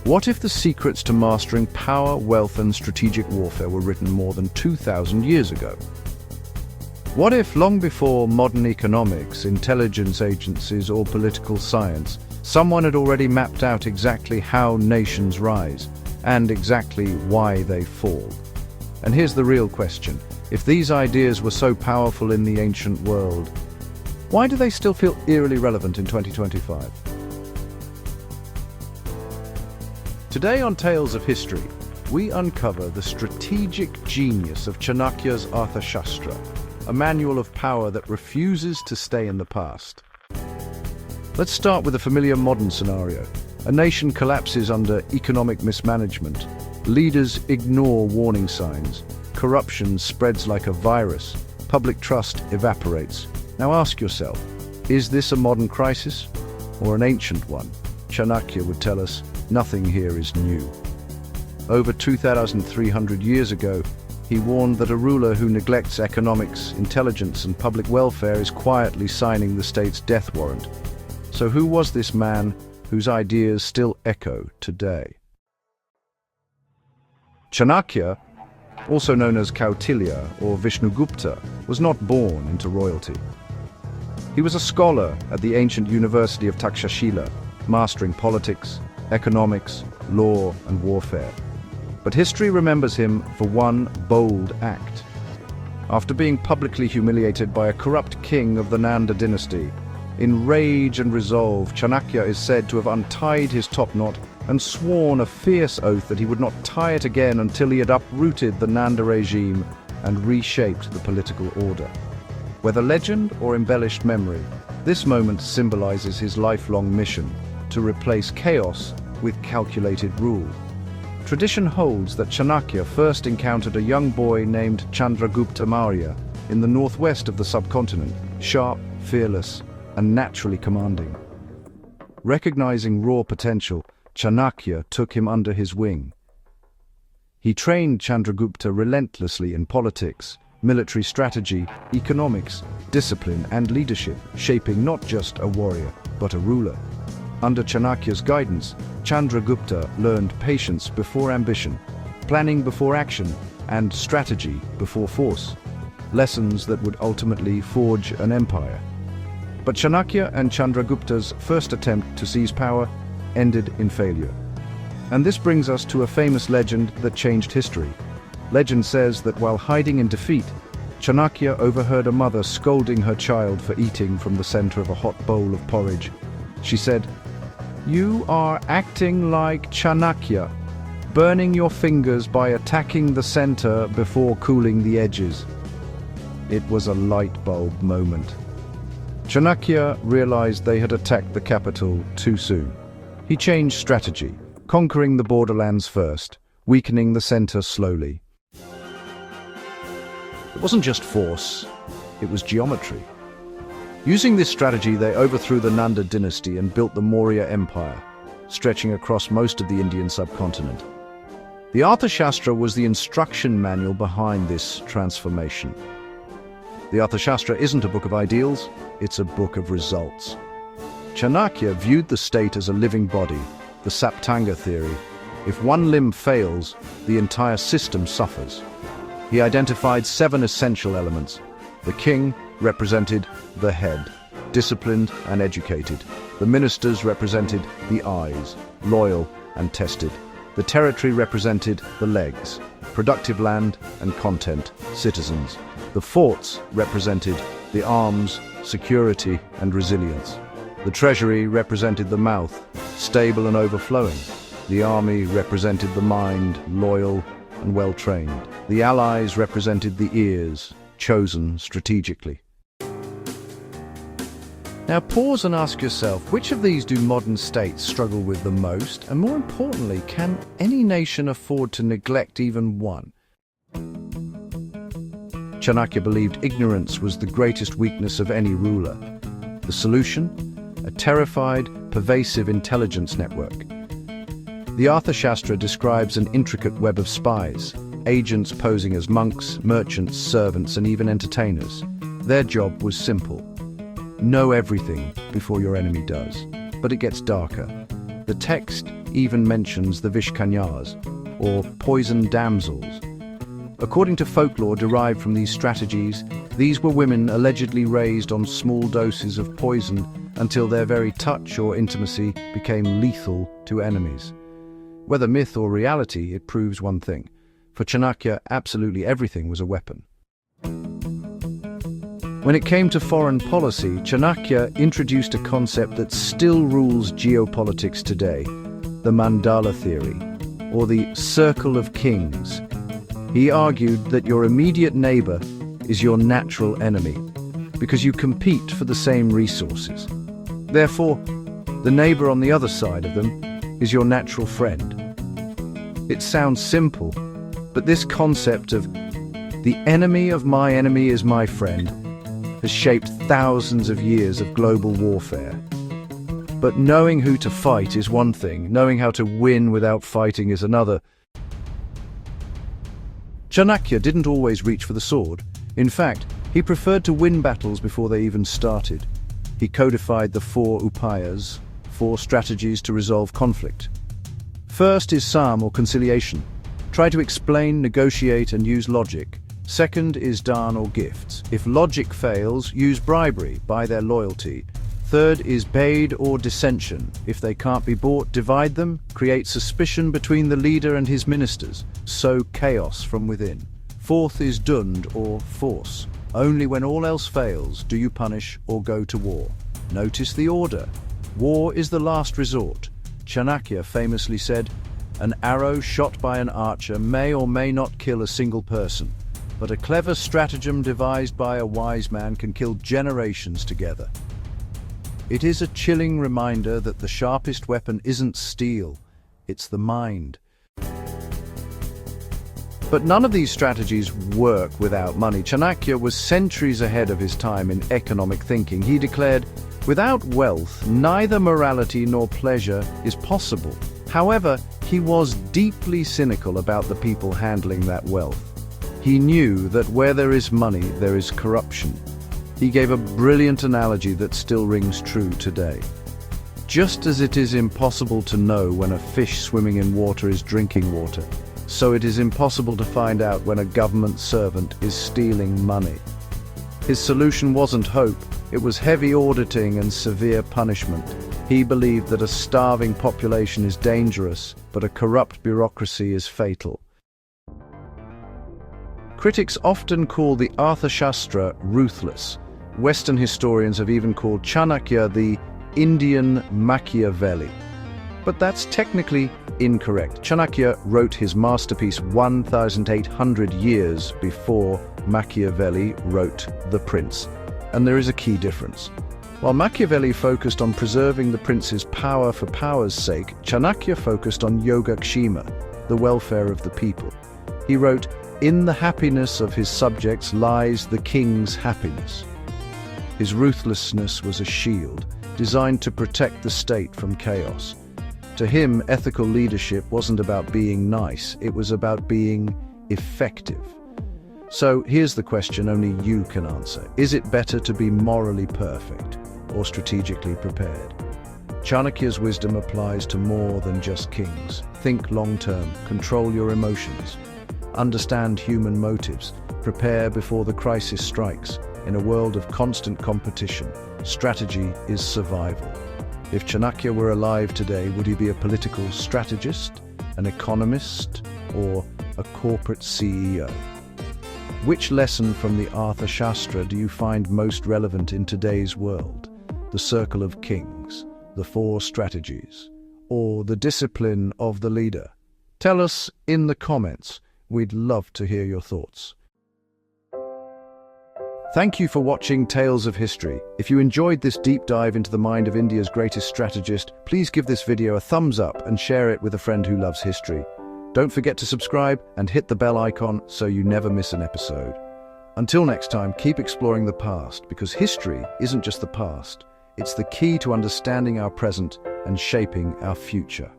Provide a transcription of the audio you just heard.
What if the secrets to mastering power, wealth, and strategic warfare were written more than 2,000 years ago? What if, long before modern economics, intelligence agencies, or political science, someone had already mapped out exactly how nations rise, and exactly why they fall? And here's the real question. If these ideas were so powerful in the ancient world, why do they still feel eerily relevant in 2025? Today on Tales of History, we uncover the strategic genius of Chanakya's Arthashastra, a manual of power that refuses to stay in the past. Let's start with a familiar modern scenario. A nation collapses under economic mismanagement. Leaders ignore warning signs. Corruption spreads like a virus. Public trust evaporates. Now ask yourself, is this a modern crisis or an ancient one? Chanakya would tell us, nothing here is new. Over 2,300 years ago, he warned that a ruler who neglects economics, intelligence, and public welfare is quietly signing the state's death warrant. So who was this man whose ideas still echo today? Chanakya, also known as Kautilya or Vishnugupta, was not born into royalty. He was a scholar at the ancient University of Takshashila, mastering politics, economics, law, and warfare. But history remembers him for one bold act. After being publicly humiliated by a corrupt king of the Nanda dynasty, in rage and resolve, Chanakya is said to have untied his top knot and sworn a fierce oath that he would not tie it again until he had uprooted the Nanda regime and reshaped the political order. Whether legend or embellished memory, this moment symbolizes his lifelong mission to replace chaos with calculated rule. Tradition holds that Chanakya first encountered a young boy named Chandragupta Maurya in the northwest of the subcontinent, sharp, fearless, and naturally commanding. Recognizing raw potential, Chanakya took him under his wing. He trained Chandragupta relentlessly in politics, military strategy, economics, discipline, and leadership, shaping not just a warrior, but a ruler. Under Chanakya's guidance, Chandragupta learned patience before ambition, planning before action, and strategy before force, lessons that would ultimately forge an empire. But Chanakya and Chandragupta's first attempt to seize power ended in failure. And this brings us to a famous legend that changed history. Legend says that while hiding in defeat, Chanakya overheard a mother scolding her child for eating from the center of a hot bowl of porridge. She said, "You are acting like Chanakya, burning your fingers by attacking the center before cooling the edges." It was a light bulb moment. Chanakya realized they had attacked the capital too soon. He changed strategy, conquering the borderlands first, weakening the center slowly. It wasn't just force, it was geometry. Using this strategy, they overthrew the Nanda dynasty and built the Mauryan Empire, stretching across most of the Indian subcontinent. The Arthashastra was the instruction manual behind this transformation. The Arthashastra isn't a book of ideals, it's a book of results. Chanakya viewed the state as a living body, the Saptanga Theory. If one limb fails, the entire system suffers. He identified 7 essential elements. The king represented the head, disciplined and educated. The ministers represented the eyes, loyal and tested. The territory represented the legs, productive land and content, citizens. The forts represented the arms, security and resilience. The treasury represented the mouth, stable and overflowing. The army represented the mind, loyal and well-trained. The allies represented the ears, chosen strategically. Now pause and ask yourself, which of these do modern states struggle with the most? And more importantly, can any nation afford to neglect even one? Chanakya believed ignorance was the greatest weakness of any ruler. The solution? A terrified, pervasive intelligence network. The Arthashastra describes an intricate web of spies, agents posing as monks, merchants, servants, and even entertainers. Their job was simple. Know everything before your enemy does. But it gets darker. The text even mentions the Vishkanyas, or poisoned damsels. According to folklore derived from these strategies, these were women allegedly raised on small doses of poison until their very touch or intimacy became lethal to enemies. Whether myth or reality, it proves one thing. For Chanakya, absolutely everything was a weapon. When it came to foreign policy, Chanakya introduced a concept that still rules geopolitics today, the Mandala Theory, or the Circle of Kings. He argued that your immediate neighbor is your natural enemy, because you compete for the same resources. Therefore, the neighbor on the other side of them is your natural friend. It sounds simple, but this concept of the enemy of my enemy is my friend has shaped thousands of years of global warfare. But knowing who to fight is one thing, knowing how to win without fighting is another. Chanakya didn't always reach for the sword. In fact, he preferred to win battles before they even started. He codified the Four Upayas, 4 strategies to resolve conflict. First is Saam, or conciliation. Try to explain, negotiate, and use logic. Second is Daam, or gifts. If logic fails, use bribery, buy their loyalty. Third is Bhed, or dissension. If they can't be bought, divide them, create suspicion between the leader and his ministers, sow chaos from within. Fourth is Dund, or force. Only when all else fails do you punish or go to war. Notice the order. War is the last resort. Chanakya famously said, "An arrow shot by an archer may or may not kill a single person, but a clever stratagem devised by a wise man can kill generations together." It is a chilling reminder that the sharpest weapon isn't steel, it's the mind. But none of these strategies work without money. Chanakya was centuries ahead of his time in economic thinking. He declared, "Without wealth, neither morality nor pleasure is possible." However, he was deeply cynical about the people handling that wealth. He knew that where there is money, there is corruption. He gave a brilliant analogy that still rings true today. Just as it is impossible to know when a fish swimming in water is drinking water, so it is impossible to find out when a government servant is stealing money. His solution wasn't hope, it was heavy auditing and severe punishment. He believed that a starving population is dangerous, but a corrupt bureaucracy is fatal. Critics often call the Arthashastra ruthless. Western historians have even called Chanakya the Indian Machiavelli. But that's technically incorrect. Chanakya wrote his masterpiece 1,800 years before Machiavelli wrote The Prince. And there is a key difference. While Machiavelli focused on preserving the prince's power for power's sake, Chanakya focused on yogakshema, the welfare of the people. He wrote, "In the happiness of his subjects lies the king's happiness." His ruthlessness was a shield, designed to protect the state from chaos. To him, ethical leadership wasn't about being nice, it was about being effective. So here's the question only you can answer. Is it better to be morally perfect or strategically prepared? Chanakya's wisdom applies to more than just kings. Think long-term, control your emotions, understand human motives, prepare before the crisis strikes. In a world of constant competition, strategy is survival. If Chanakya were alive today, would he be a political strategist, an economist, or a corporate CEO? Which lesson from the Arthashastra do you find most relevant in today's world? The Circle of Kings, the 4 strategies, or the discipline of the leader? Tell us in the comments. We'd love to hear your thoughts. Thank you for watching Tales of History. If you enjoyed this deep dive into the mind of India's greatest strategist, please give this video a thumbs up and share it with a friend who loves history. Don't forget to subscribe and hit the bell icon so you never miss an episode. Until next time, keep exploring the past, because history isn't just the past. It's the key to understanding our present and shaping our future.